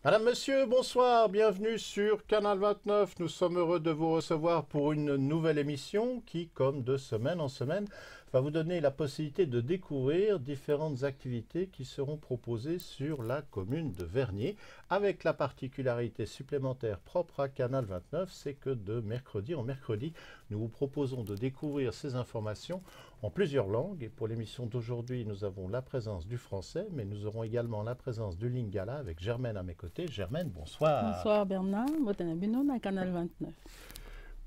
Madame, Monsieur, bonsoir, bienvenue sur Canal 29. Nous sommes heureux de vous recevoir pour une nouvelle émission qui, comme de semaine en semaine, va vous donner la possibilité de découvrir différentes activités qui seront proposées sur la commune de Vernier, avec la particularité supplémentaire propre à Canal 29, c'est que de mercredi en mercredi, nous vous proposons de découvrir ces informations en plusieurs langues. Et pour l'émission d'aujourd'hui, nous avons la présence du français, mais nous aurons également la présence du lingala avec Germaine à mes côtés. Germaine, bonsoir. Bonsoir Bernard, Botanabino, dans Canal 29.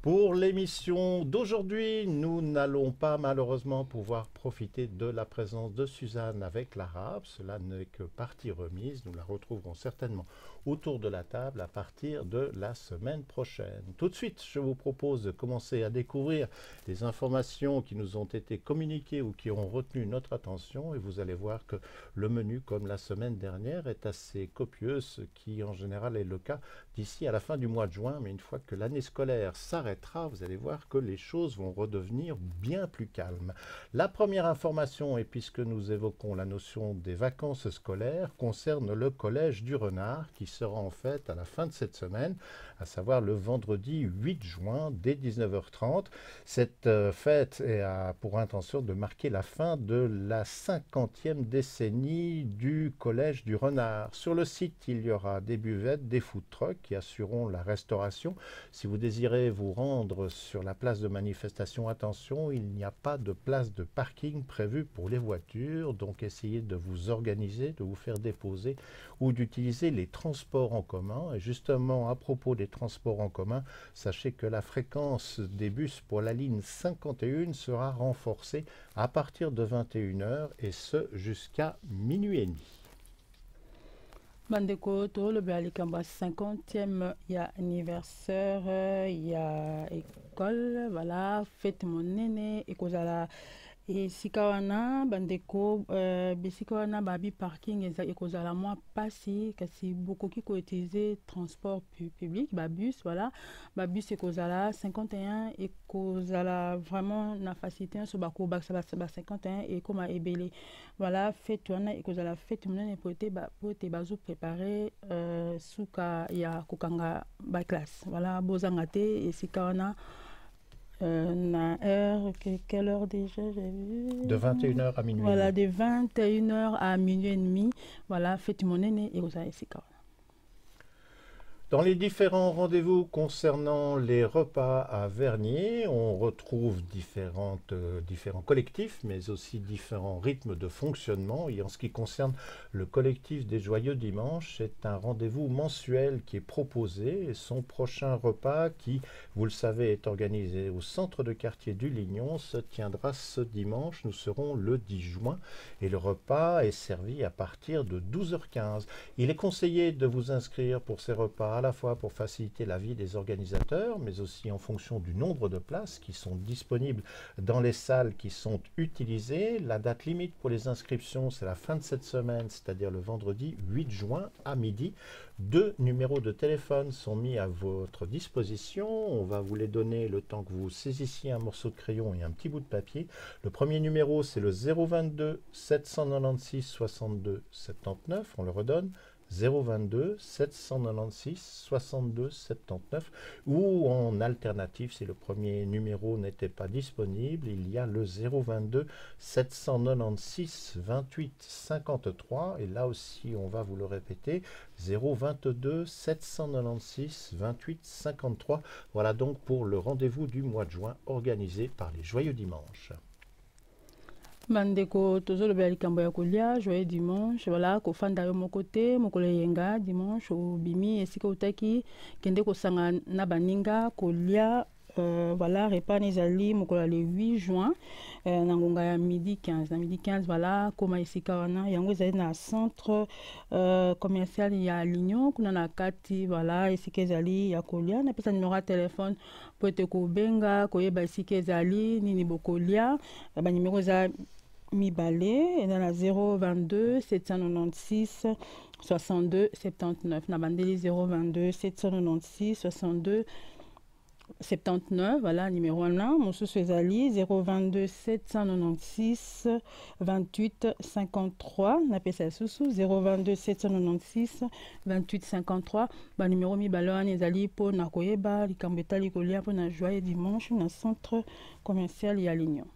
Pour l'émission d'aujourd'hui, nous n'allons pas malheureusement pouvoir profiter de la présence de Suzanne avec l'arabe. Cela n'est que partie remise. Nous la retrouverons certainement autour de la table à partir de la semaine prochaine. Tout de suite, je vous propose de commencer à découvrir les informations qui nous ont été communiquées ou qui ont retenu notre attention. Et vous allez voir que le menu, comme la semaine dernière, est assez copieux, ce qui en général est le cas d'ici à la fin du mois de juin. Mais une fois que l'année scolaire s'arrêtera, vous allez voir que les choses vont redevenir bien plus calmes. La première information, et puisque nous évoquons la notion des vacances scolaires, concerne le collège du Renard qui sera en fait à la fin de cette semaine, à savoir le vendredi 8 juin dès 19h30. Cette fête a pour intention de marquer la fin de la 50e décennie du collège du Renard. Sur le site, il y aura des buvettes, des food trucks qui assureront la restauration. Si vous désirez vous rendre sur la place de manifestation, attention, il n'y a pas de place de parking prévue pour les voitures, donc essayez de vous organiser, de vous faire déposer ou d'utiliser les transports en commun. Et justement, à propos des transports en commun, sachez que la fréquence des bus pour la ligne 51 sera renforcée à partir de 21h et ce jusqu'à minuit et demi. Bandeko, tout le Balikamba 50e, il y a anniversaire, il y a école, voilà, fête mon néné, et kozala. Et sikawana bandeko bisikawana babi parking et kozala moi passi kasi beaucoup qui ko utiliser transport public bus voilà bus et kozala 51 et kozala vraiment na facilité sur bako ba 51 et comme ebele voilà fête wana et kozala fête monene pote bazo préparer suka ya kokanga ba classe voilà bozanga te et sikawana quelle heure déjà j'ai vu? De 21h à minuit et Voilà, demi. de 21h à minuit et demi. Voilà, faites mon aîné et vous avez Dans les différents rendez-vous concernant les repas à Vernier, on retrouve différents collectifs, mais aussi différents rythmes de fonctionnement. Et en ce qui concerne le collectif des Joyeux Dimanches, c'est un rendez-vous mensuel qui est proposé. Et son prochain repas, qui, vous le savez, est organisé au centre de quartier du Lignon, se tiendra ce dimanche. Nous serons le 10 juin et le repas est servi à partir de 12h15. Il est conseillé de vous inscrire pour ces repas à la fois pour faciliter la vie des organisateurs, mais aussi en fonction du nombre de places qui sont disponibles dans les salles qui sont utilisées. La date limite pour les inscriptions, c'est la fin de cette semaine, c'est-à-dire le vendredi 8 juin à midi. 2 numéros de téléphone sont mis à votre disposition. On va vous les donner le temps que vous saisissiez un morceau de crayon et un petit bout de papier. Le premier numéro, c'est le 022 796 62 79. On le redonne. 022 796 62 79 ou en alternative si le premier numéro n'était pas disponible il y a le 022 796 28 53 et là aussi on va vous le répéter 022 796 28 53. Voilà donc pour le rendez-vous du mois de juin organisé par les Joyeux Dimanches. Bandeko tozolobela likambo ya kolia joyeux dimanche voilà kofanda yo moko te mokolo yenga dimanche obimi esika otaki kende kosanga na baninga kolia voilà repas ezali mokolo le 8 juin na ngonga ya midi 15 na midi 15 voilà koma esika wana yango ezali na centre commercial ya Lignon kuna na kati voilà esika ezali ya kolia na pesa numéro ya téléphone po ete kobenga koyeba esika ezali nini bokolia ba numéro za mibale dans la 022 796 62 79 na bandeli 022 796 62 79, voilà, numéro 1, mosusu ezali 022 796 28 53, napesa lisusu 022 796 28 53, numéro mibale wana ezali mpo na koyeba likambo etali kolia mpo na joyeux dimanche na centre commercial ya l'Union.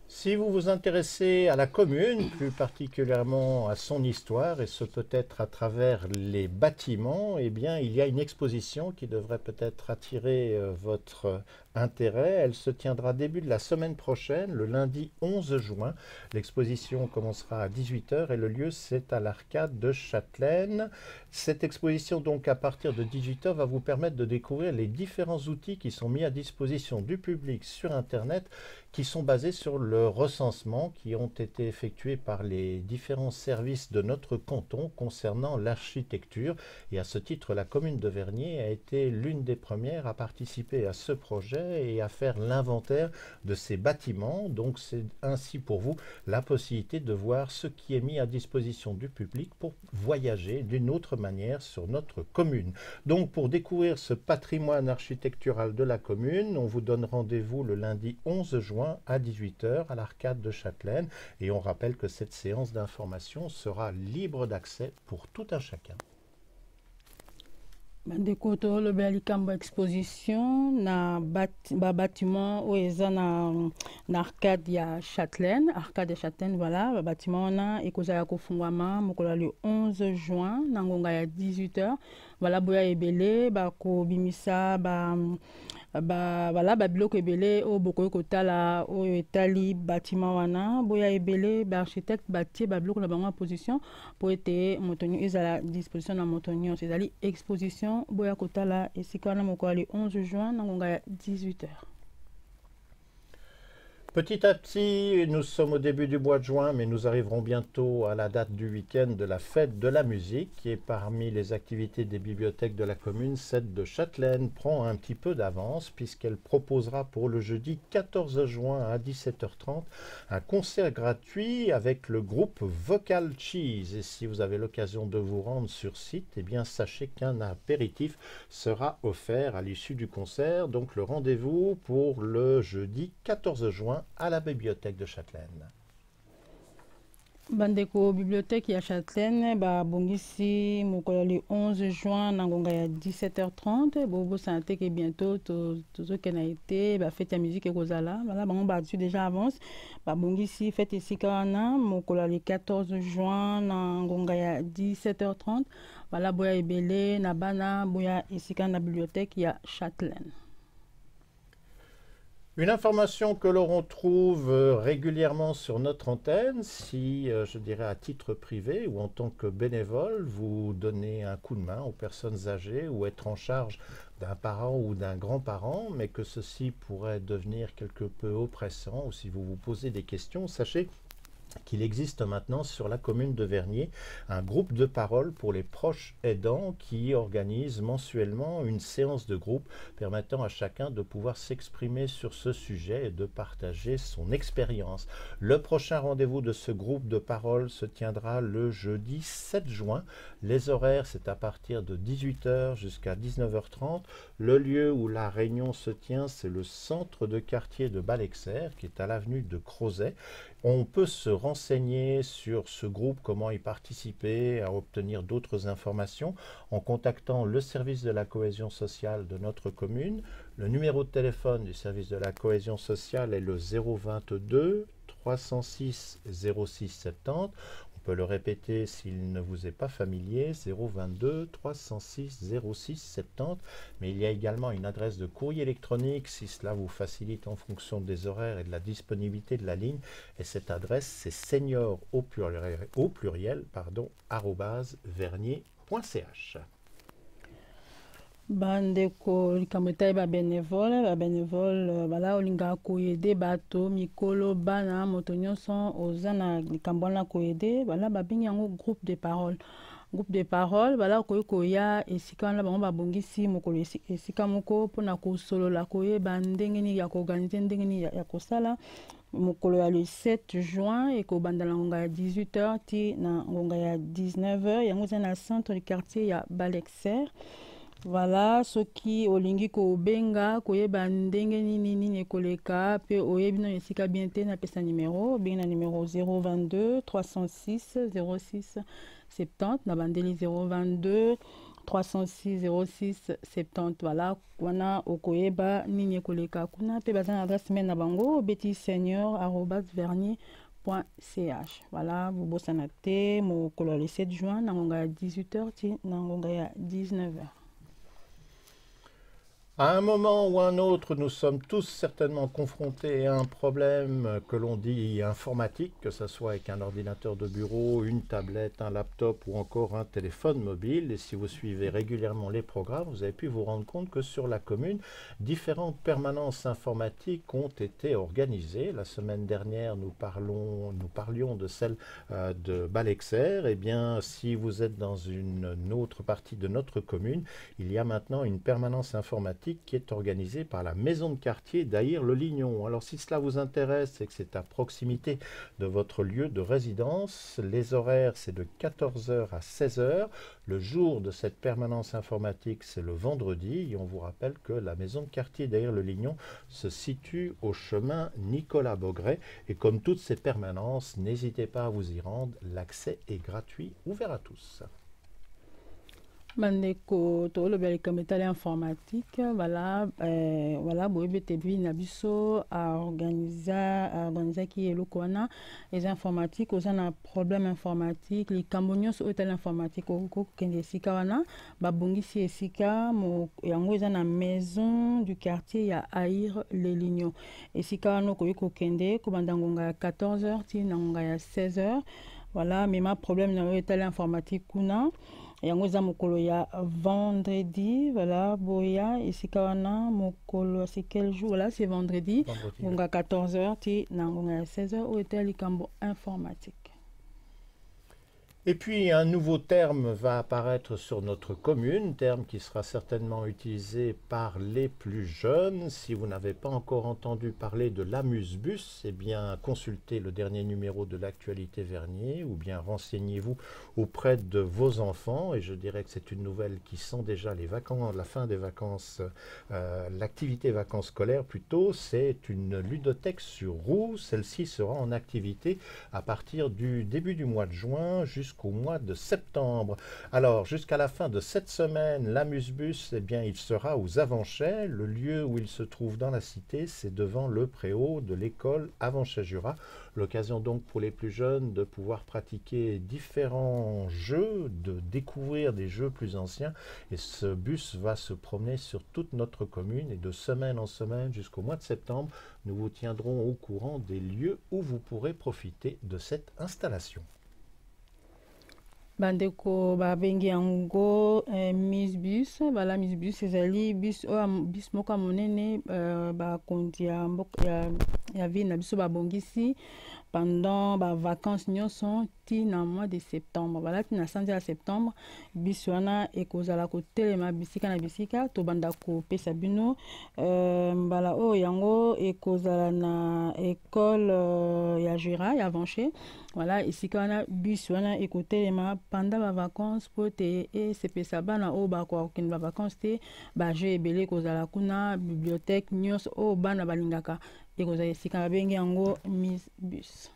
Si vous vous intéressez à la commune, plus particulièrement à son histoire, et ce peut-être à travers les bâtiments, eh bien, il y a une exposition qui devrait peut-être attirer votre intérêt. Elle se tiendra début de la semaine prochaine, le lundi 11 juin. L'exposition commencera à 18 h et le lieu, c'est à l'arcade de Châtelaine. Cette exposition, donc, à partir de 18 h, va vous permettre de découvrir les différents outils qui sont mis à disposition du public sur Internet, qui sont basés sur le recensement qui ont été effectués par les différents services de notre canton concernant l'architecture. Et à ce titre, la commune de Vernier a été l'une des premières à participer à ce projet et à faire l'inventaire de ces bâtiments. Donc c'est ainsi pour vous la possibilité de voir ce qui est mis à disposition du public pour voyager d'une autre manière sur notre commune. Donc pour découvrir ce patrimoine architectural de la commune, on vous donne rendez-vous le lundi 11 juin à 18 h à l'arcade de Châtelaine, et on rappelle que cette séance d'information sera libre d'accès pour tout un chacun. Bandeko tolobela likambo exposition na bâtiment oyo eza na arcade ya Châtelaine, voilà, bâtiment wana ekozala kofungwama mokolo ya le 11 juin na ngonga ya 18 h, voilà, boya ebele bakobimisa voilà, biloko ebele oyo bokoki kotala oyo etali bâtiment wana, boya ebele architecte batie biloko na bango position po ete moto ezala disposition na moto nyonso, ezali exposition boya kotala esika wana mokolo ya le 11 juin na ngonga ya 18 h. Petit à petit, nous sommes au début du mois de juin, mais nous arriverons bientôt à la date du week-end de la fête de la musique. Et parmi les activités des bibliothèques de la commune, celle de Châtelaine prend un petit peu d'avance puisqu'elle proposera pour le jeudi 14 juin à 17 h 30 un concert gratuit avec le groupe Vocal Cheese. Et si vous avez l'occasion de vous rendre sur site, eh bien sachez qu'un apéritif sera offert à l'issue du concert. Donc le rendez-vous pour le jeudi 14 juin à la bibliothèque de Châtelaine. Bandeko bibliothèque ya Châtelaine bongisi mokolo le 11 juin na ngonga ya 17 h 30, bobo santé que bientôt tozokena ete fête ya musique ekozala, voilà, bango batu déjà avance bongisi fête esika wana mokolo le 14 juin na ngonga ya 17 h 30, voilà, boya ebele na bana boya esika na bibliothèque ya Châtelaine. Une information que l'on retrouve régulièrement sur notre antenne, si je dirais à titre privé ou en tant que bénévole, vous donnez un coup de main aux personnes âgées ou être en charge d'un parent ou d'un grand-parent, mais que ceci pourrait devenir quelque peu oppressant, ou si vous vous posez des questions, sachez qu'il existe maintenant sur la commune de Vernier un groupe de parole pour les proches aidants qui organise mensuellement une séance de groupe permettant à chacun de pouvoir s'exprimer sur ce sujet et de partager son expérience. Le prochain rendez-vous de ce groupe de parole se tiendra le jeudi 7 juin. Les horaires, c'est à partir de 18 h jusqu'à 19 h 30. Le lieu où la réunion se tient, c'est le centre de quartier de Balexer, qui est à l'avenue de Crozet. On peut se renseigner sur ce groupe, comment y participer, à obtenir d'autres informations en contactant le service de la cohésion sociale de notre commune. Le numéro de téléphone du service de la cohésion sociale est le 022 306 06 70. On peut le répéter s'il ne vous est pas familier, 022 306 06 70. Mais il y a également une adresse de courrier électronique si cela vous facilite en fonction des horaires et de la disponibilité de la ligne. Et cette adresse, c'est senior au pluriel, @vernier.ch. Bandeko likambo etai bénévole bala olinga koyede bato mikolo bana moto nyonso oza na likambo wana koyede bala babengi yango groupe de parole bala okoki koya esika wana bango babongisi mokolo esika moko mpona kosolola koyeba ndenge nini ya koorganize ndenge nini ya kosala mokolo ya le 7 juin ekobanda na ngonga ya 18 h ti na ngonga ya 19 h yango eza na centre du quartier ya Balexer. Voilà, soki olingi kobenga koyeba ndenge nini ekoleka pe oyebi no esika bien te napesa numéro obengi na numéro 022 306 06 70 na bandeli 022 306 06 70. Voilà, wana okoyeba nini ekoleka kuna pe baza na adresse mail na bango obeti seigneur@vernier.ch. Voilà, bobosana te mokolo le 7 juin na ngonga ya 18h ti na ngonga ya 19h. À un moment ou un autre, nous sommes tous certainement confrontés à un problème que l'on dit informatique, que ce soit avec un ordinateur de bureau, une tablette, un laptop ou encore un téléphone mobile. Et si vous suivez régulièrement les programmes, vous avez pu vous rendre compte que sur la commune, différentes permanences informatiques ont été organisées. La semaine dernière, nous parlions de celle de Balexer. Eh bien, si vous êtes dans une autre partie de notre commune, il y a maintenant une permanence informatique qui est organisée par la maison de quartier d'Aïr-le-Lignon. Alors si cela vous intéresse et que c'est à proximité de votre lieu de résidence, les horaires c'est de 14h à 16h. Le jour de cette permanence informatique c'est le vendredi et on vous rappelle que la maison de quartier d'Aïr-le-Lignon se situe au chemin Nicolas Baugret et comme toutes ces permanences, n'hésitez pas à vous y rendre, l'accès est gratuit, ouvert à tous. Bandeko tolobela likambo informatique voilà voilà boyebi ete bi na biso organizaki eloko wana les informatique oza na problème informatique likambo nyonso oyo etali informatique okokende esika wana babongisi esika yango eza na maison du quartier ya Aïr-le-Lignon. Esika wana okoki kokende kobanda ngonga ya 14h ti na ngonga ya 16h. Voilà, mais ma problème na oyo etali informatique kuna yango eza mokolo ya vendredi. Voilà, boya esika wana mokolo c'est quel jour? Voilà, c'est vendredi ngonga 14h ti na ngonga ya 16h oyo etali likambo informatique. Et puis un nouveau terme va apparaître sur notre commune, terme qui sera certainement utilisé par les plus jeunes. Si vous n'avez pas encore entendu parler de l'amuse-bus, eh bien consultez le dernier numéro de l'actualité Vernier ou bien renseignez-vous auprès de vos enfants. Et je dirais que c'est une nouvelle qui sent déjà les vacances, la fin des vacances, l'activité vacances scolaires plutôt. C'est une ludothèque sur roue. Celle-ci sera en activité à partir du début du mois de juin jusqu'au mois de septembre. Alors, jusqu'à la fin de cette semaine, l'amuse-bus, eh bien, il sera aux Avanchet. Le lieu où il se trouve dans la cité, c'est devant le préau de l'école Avanchet-Jura. L'occasion donc pour les plus jeunes de pouvoir pratiquer différents jeux, de découvrir des jeux plus anciens. Et ce bus va se promener sur toute notre commune et de semaine en semaine jusqu'au mois de septembre, nous vous tiendrons au courant des lieux où vous pourrez profiter de cette installation. Bandeko babengi yango Miss Bus. Voilà, Miss Bus ezali bus moko monene bakonzi ya ville na biso babongisi pendant ba vacances nyonso ti na mois de septembre. Voilà, ti na sanza ya septembre bus wana ekozala kotelema bisika na bisika to banda kopesa bino mbala oyo yango ekozala na école ya Jura ya Avanchet. Voilà, esika wana bus wana ekotelema pendant ba vacances po te esepesa bana oyo bakokende ba vacances te baje ebele ekozala kuna bibliothèque nyonso oyo bana balingaka ekozala esika babengi yango Miss Bus.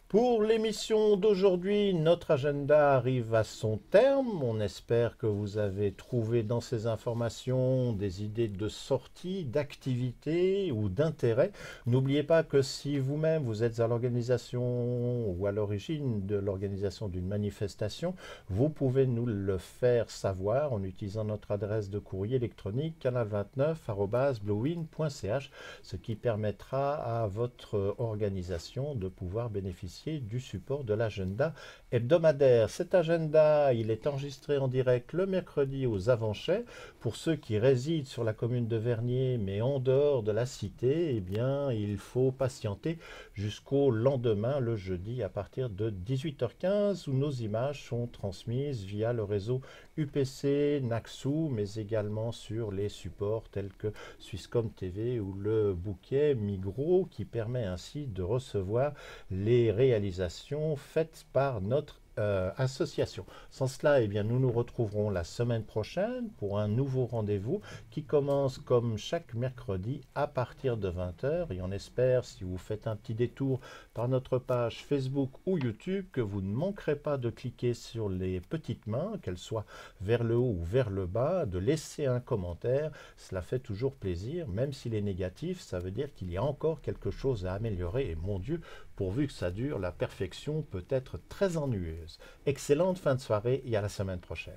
Pour l'émission d'aujourd'hui, notre agenda arrive à son terme. On espère que vous avez trouvé dans ces informations des idées de sortie, d'activité ou d'intérêt. N'oubliez pas que si vous-même vous êtes à l'organisation ou à l'origine de l'organisation d'une manifestation, vous pouvez nous le faire savoir en utilisant notre adresse de courrier électronique canal29@bluewin.ch, ce qui permettra à votre organisation de pouvoir bénéficier du support de l'agenda hebdomadaire. Cet agenda, il est enregistré en direct le mercredi aux Avanchet. Pour ceux qui résident sur la commune de Vernier, mais en dehors de la cité, eh bien, il faut patienter jusqu'au lendemain, le jeudi, à partir de 18h15, où nos images sont transmises via le réseau UPC, Naxou, mais également sur les supports tels que Swisscom TV ou le bouquet Migros, qui permet ainsi de recevoir les réalisations faites par notre association. Sans cela, eh bien, nous nous retrouverons la semaine prochaine pour un nouveau rendez-vous qui commence comme chaque mercredi à partir de 20 heures. Et on espère, si vous faites un petit détour par notre page Facebook ou YouTube, que vous ne manquerez pas de cliquer sur les petites mains, qu'elles soient vers le haut ou vers le bas, de laisser un commentaire. Cela fait toujours plaisir, même s'il est négatif, ça veut dire qu'il y a encore quelque chose à améliorer. Et mon Dieu, pourvu que ça dure, la perfection peut être très ennuyeuse. Excellente fin de soirée et à la semaine prochaine.